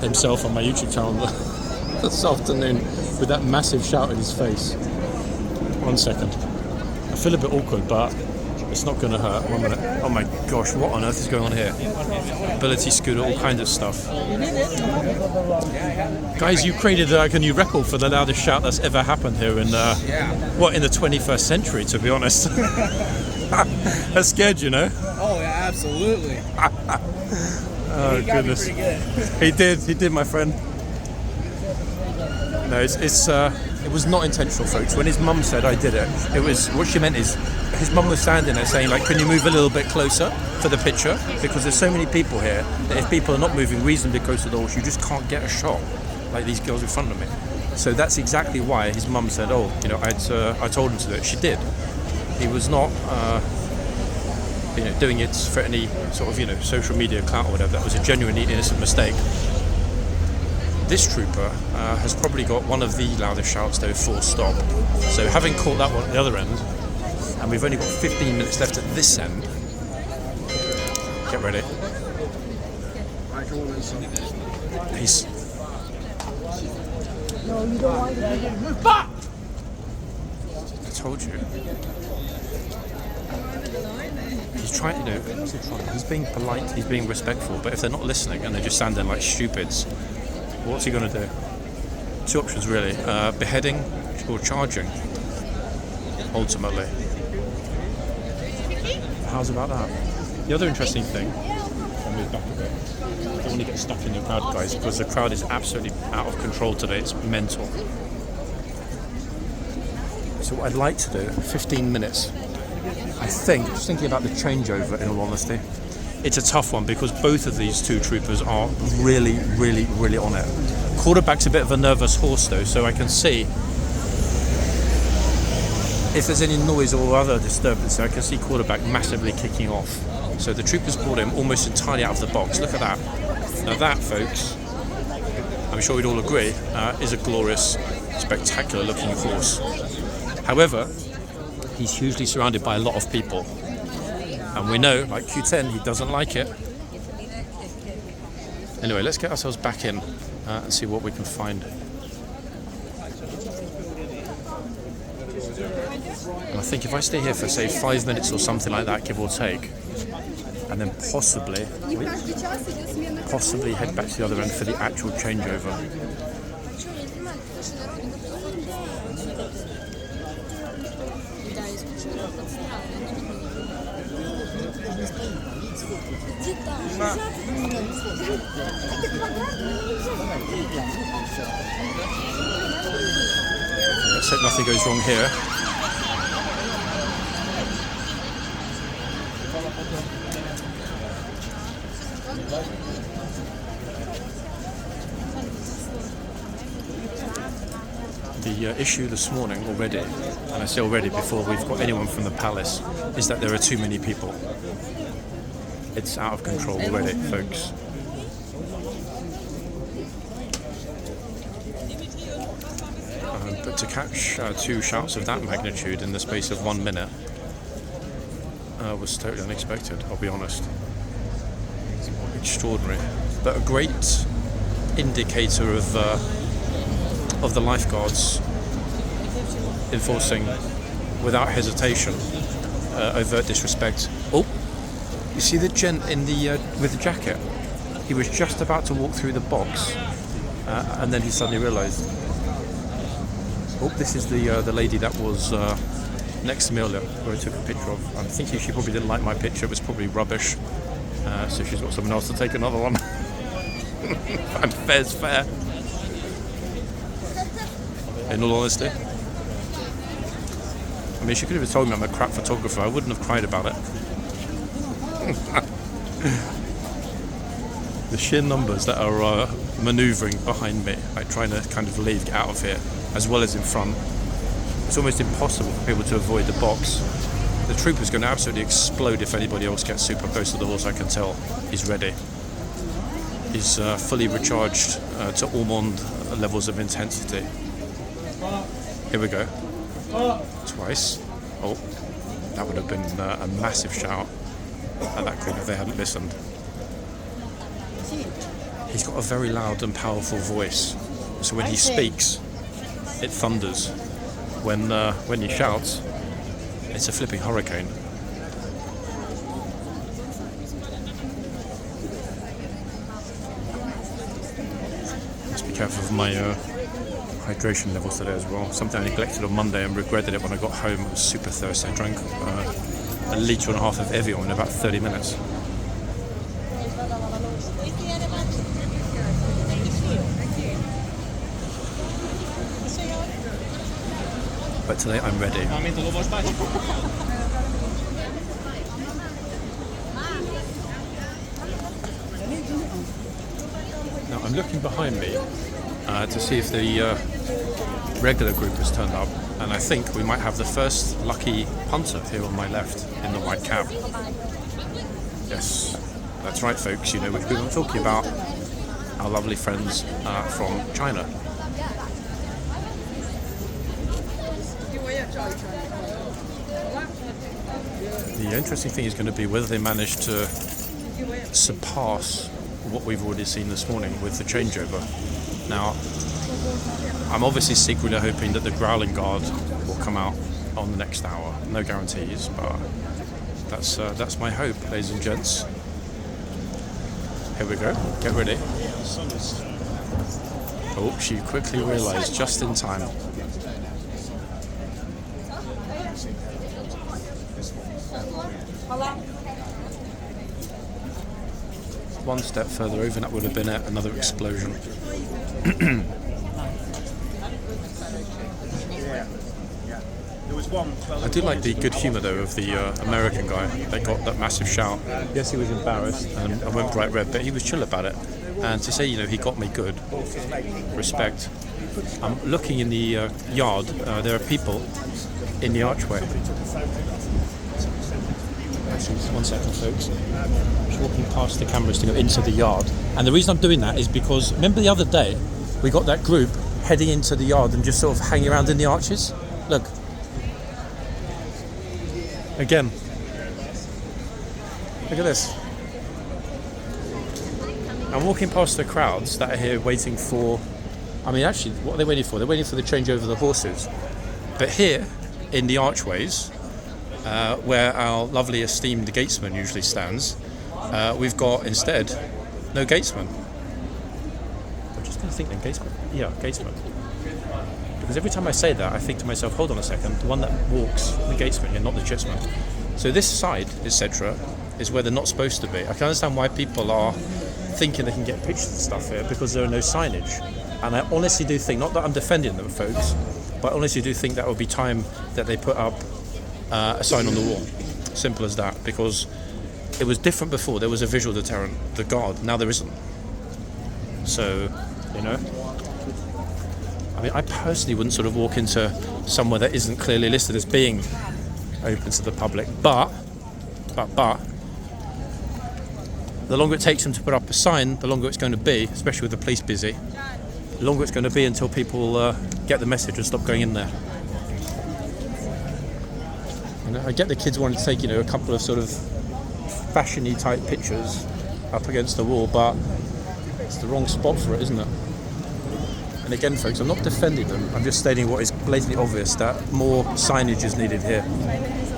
himself on my YouTube channel this afternoon with that massive shout in his face. 1 second. I feel a bit awkward, but it's not going to hurt. 1 minute. Oh my gosh, what on earth is going on here? Ability scooter, all kinds of stuff. Guys, you created like a new record for the loudest shout that's ever happened here in, in the 21st century, to be honest. That scared you, no? Oh, yeah, absolutely. Oh, goodness. He did, my friend. No, it was not intentional, folks. When his mum said I did it, what she meant is his mum was standing there saying, like, can you move a little bit closer for the picture? Because there's so many people here that if people are not moving reasonably close to the horse, you just can't get a shot like these girls in front of me. So that's exactly why his mum said, oh, you know, I told him to do it. She did. He was not, doing it for any sort of, social media clout or whatever. That was a genuinely innocent mistake. This trooper has probably got one of the loudest shouts though, full stop. So having caught that one at the other end, and we've only got 15 minutes left at this end. Get ready. He's... No, you don't want to move back! I told you. He's trying, he's being polite, he's being respectful, but if they're not listening and they're just standing like stupids, what's he going to do? Two options really, beheading or charging, ultimately. How's about that? The other interesting thing, I'll move back a bit, I don't want to get stuck in the crowd, guys, because the crowd is absolutely out of control today, it's mental. So what I'd like to do, 15 minutes, I think, just thinking about the changeover in all honesty, it's a tough one because both of these two troopers are really, really, really on it. Quarterback's a bit of a nervous horse though, so I can see if there's any noise or other disturbance, I can see quarterback massively kicking off. So the troopers brought him almost entirely out of the box. Look at that. Now that, folks, I'm sure we'd all agree, is a glorious, spectacular looking horse. However, he's hugely surrounded by a lot of people. And we know, like Q10, he doesn't like it. Anyway, let's get ourselves back in and see what we can find. And I think if I stay here for, say, 5 minutes or something like that, give or take, and then possibly head back to the other end for the actual changeover. Let's hope nothing goes wrong here. The issue this morning already, and I say already before we've got anyone from the palace, is that there are too many people. It's out of control already, folks. But to catch two shouts of that magnitude in the space of 1 minute was totally unexpected, I'll be honest. Extraordinary. But a great indicator of the lifeguards enforcing without hesitation overt disrespect. Oh, you see the gent in the with the jacket? He was just about to walk through the box, and then he suddenly realised. Oh, this is the lady that was next to me earlier, who I took a picture of. I'm thinking she probably didn't like my picture. It was probably rubbish, so she's got someone else to take another one. And fair's fair. In all honesty, I mean, she could have told me I'm a crap photographer. I wouldn't have cried about it. The sheer numbers that are manoeuvring behind me, like trying to kind of leave, get out of here, as well as in front. It's almost impossible for people to avoid the box. The trooper's going to absolutely explode if anybody else gets super close to the horse. I can tell he's ready. He's fully recharged to almond levels of intensity. Here we go. Twice. Oh, that would have been a massive shout at that group if they hadn't listened. he's got a very loud and powerful voice. So when he speaks, it thunders. When he shouts, it's a flipping hurricane. Must be careful of my hydration levels today as well. Something I neglected on Monday and regretted it when I got home. I was super thirsty. I drank a litre and a half of Evian in about 30 minutes. But today I'm ready. Now I'm looking behind me to see if the regular group has turned up, and I think we might have the first lucky punter here on my left in the white cap. Yes, that's right, folks. You know which group I'm talking about. Our lovely friends from China. The interesting thing is going to be whether they manage to surpass what we've already seen this morning with the changeover. Now, I'm obviously secretly hoping that the growling guard will come out on the next hour. No guarantees, but that's my hope, ladies and gents. Here we go. Get ready. Oh, she quickly realised just in time. One step further over and that would have been another explosion. I do like the good humour though of the American guy that got that massive shout. Yes, he was embarrassed and went bright red, but he was chill about it. And to say, you know, he got me good, respect. I'm looking in the yard. There are people in the archway. Actually, just 1 second, folks. I'm just walking past the cameras to go into the yard. And the reason I'm doing that is because, remember the other day, we got that group heading into the yard and just sort of hanging around in the arches? Look. Again. Look at this. I'm walking past the crowds that are here waiting for... I mean, actually, what are they waiting for? They're waiting for the change over the horses. But here, in the archways... where our lovely esteemed gatesman usually stands, we've got instead no gatesman. I'm just going to think then, gatesman? Yeah, gatesman. Because every time I say that, I think to myself, hold on a second, the one that walks, the gatesman, and not the chitsman. So this side, etc., is where they're not supposed to be. I can understand why people are thinking they can get pictures and stuff here, because there are no signage. And I honestly do think, not that I'm defending them, folks, but I honestly do think that would be time that they put up a sign on the wall. Simple as that, because it was different before. There was a visual deterrent, the guard. Now there isn't. So, you know, I mean, I personally wouldn't sort of walk into somewhere that isn't clearly listed as being open to the public. But the longer it takes them to put up a sign, the longer it's going to be, especially with the police busy. The longer it's going to be until people get the message and stop going in there. You know, I get the kids wanting to take, you know, a couple of sort of fashion-y type pictures up against the wall, but it's the wrong spot for it, isn't it? And again, folks, I'm not defending them. I'm just stating what is blatantly obvious, that more signage is needed here.